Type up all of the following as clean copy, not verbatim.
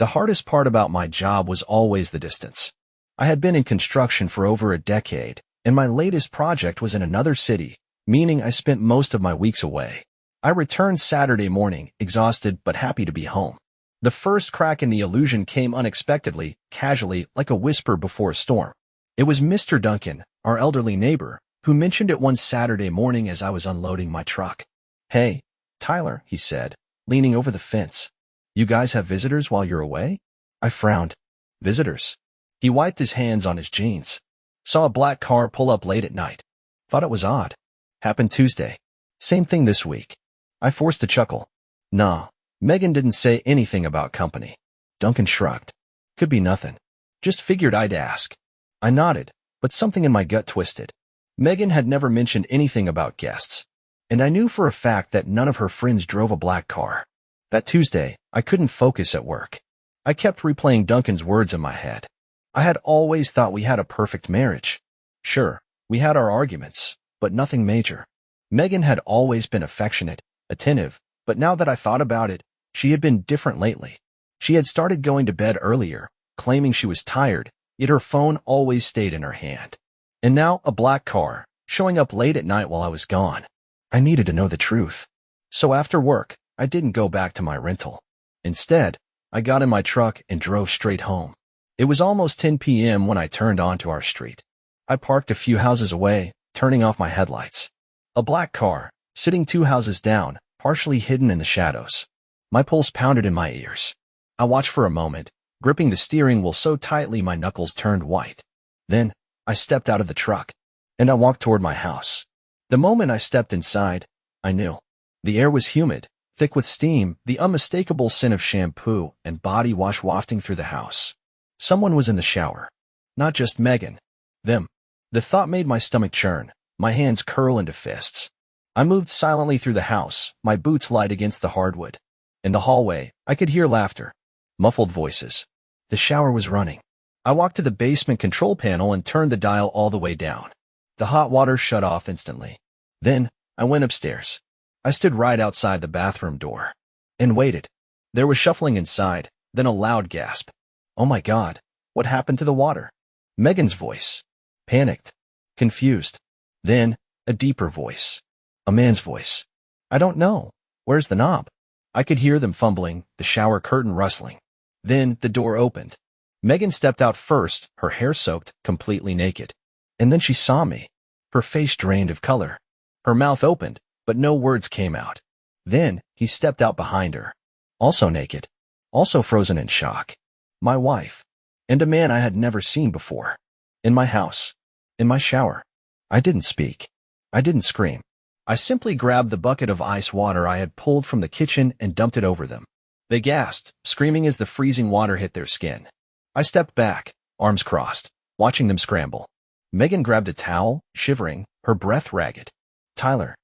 The hardest part about my job was always the distance. I had been in construction for over a decade, and my latest project was in another city, meaning I spent most of my weeks away. I returned Saturday morning, exhausted but happy to be home. The first crack in the illusion came unexpectedly, casually, like a whisper before a storm. It was Mr. Duncan, our elderly neighbor, who mentioned it one Saturday morning as I was unloading my truck. "Hey, Tyler," he said, leaning over the fence. "You guys have visitors while you're away?" I frowned. "Visitors?" He wiped his hands on his jeans. "Saw a black car pull up late at night. Thought it was odd. Happened Tuesday. Same thing this week." I forced a chuckle. "Nah, Megan didn't say anything about company." Duncan shrugged. "Could be nothing. Just figured I'd ask." I nodded, but something in my gut twisted. Megan had never mentioned anything about guests, and I knew for a fact that none of her friends drove a black car. That Tuesday, I couldn't focus at work. I kept replaying Duncan's words in my head. I had always thought we had a perfect marriage. Sure, we had our arguments, but nothing major. Megan had always been affectionate, attentive, but now that I thought about it, she had been different lately. She had started going to bed earlier, claiming she was tired, yet her phone always stayed in her hand. And now a black car, showing up late at night while I was gone. I needed to know the truth. So after work, I didn't go back to my rental. Instead, I got in my truck and drove straight home. It was almost 10 p.m. when I turned onto our street. I parked a few houses away, turning off my headlights. A black car, sitting 2 houses down, partially hidden in the shadows. My pulse pounded in my ears. I watched for a moment, gripping the steering wheel so tightly my knuckles turned white. Then, I stepped out of the truck, and I walked toward my house. The moment I stepped inside, I knew. The air was humid, thick with steam, the unmistakable scent of shampoo and body wash wafting through the house. Someone was in the shower. Not just Megan. Them. The thought made my stomach churn, my hands curl into fists. I moved silently through the house, my boots light against the hardwood. In the hallway, I could hear laughter, muffled voices. The shower was running. I walked to the basement control panel and turned the dial all the way down. The hot water shut off instantly. Then, I went upstairs. I stood right outside the bathroom door and waited. There was shuffling inside, then a loud gasp. "Oh my God, what happened to the water?" Megan's voice. Panicked. Confused. Then, a deeper voice. A man's voice. "I don't know. Where's the knob?" I could hear them fumbling, the shower curtain rustling. Then, the door opened. Megan stepped out first, her hair soaked, completely naked. And then she saw me. Her face drained of color. Her mouth opened, but no words came out. Then, he stepped out behind her. Also naked. Also frozen in shock. My wife. And a man I had never seen before. In my house. In my shower. I didn't speak. I didn't scream. I simply grabbed the bucket of ice water I had pulled from the kitchen and dumped it over them. They gasped, screaming as the freezing water hit their skin. I stepped back, arms crossed, watching them scramble. Megan grabbed a towel, shivering, her breath ragged. "Tyler."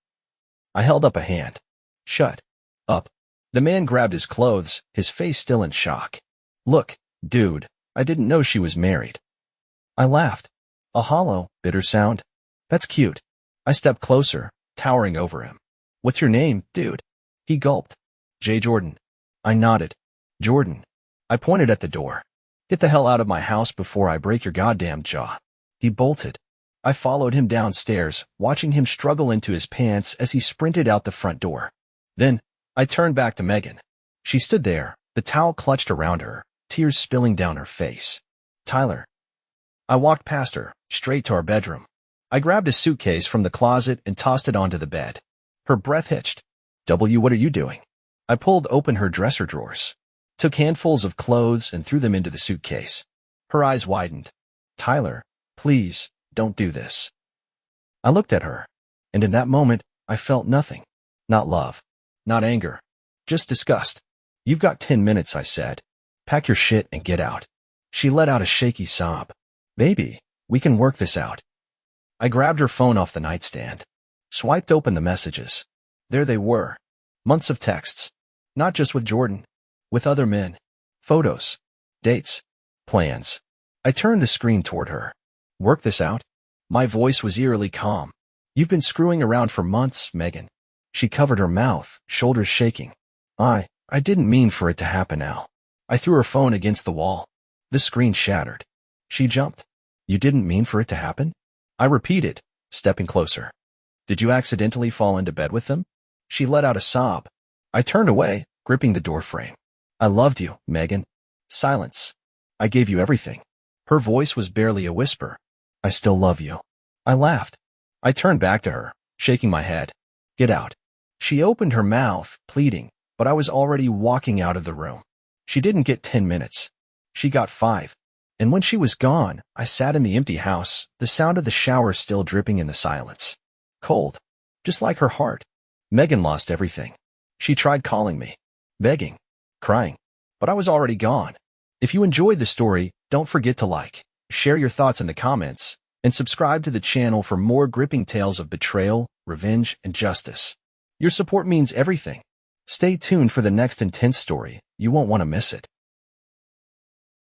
I held up a hand. "Shut up." The man grabbed his clothes, his face still in shock. "Look, dude, I didn't know she was married." I laughed. A hollow, bitter sound. "That's cute." I stepped closer, towering over him. "What's your name, dude?" He gulped. "J. Jordan." I nodded. "Jordan." I pointed at the door. "Get the hell out of my house before I break your goddamn jaw." He bolted. I followed him downstairs, watching him struggle into his pants as he sprinted out the front door. Then, I turned back to Megan. She stood there, the towel clutched around her, tears spilling down her face. "Tyler." I walked past her, straight to our bedroom. I grabbed a suitcase from the closet and tossed it onto the bed. Her breath hitched. What are you doing?" I pulled open her dresser drawers, took handfuls of clothes and threw them into the suitcase. Her eyes widened. "Tyler, please, don't do this." I looked at her, and in that moment, I felt nothing. Not love. Not anger. Just disgust. "You've got 10 minutes, I said. Pack your shit and get out." She let out a shaky sob. "Baby, we can work this out." I grabbed her phone off the nightstand, swiped open the messages. There they were. Months of texts. Not just with Jordan. With other men. Photos. Dates. Plans. I turned the screen toward her. "Work this out?" My voice was eerily calm. "You've been screwing around for months, Megan." She covered her mouth, shoulders shaking. I didn't mean for it to happen now. I threw her phone against the wall. The screen shattered. She jumped. You didn't mean for it to happen? I repeated, stepping closer. Did you accidentally fall into bed with them? She let out a sob. I turned away, gripping the doorframe. I loved you, Megan. Silence. I gave you everything. Her voice was barely a whisper. I still love you. I laughed. I turned back to her, shaking my head. Get out. She opened her mouth, pleading, but I was already walking out of the room. She didn't get 10 minutes. She got 5. And when she was gone, I sat in the empty house, the sound of the shower still dripping in the silence. Cold. Just like her heart. Megan lost everything. She tried calling me, begging, crying, but I was already gone. If you enjoyed the story, don't forget to like, share your thoughts in the comments, and subscribe to the channel for more gripping tales of betrayal, revenge, and justice. Your support means everything. Stay tuned for the next intense story. You won't want to miss it.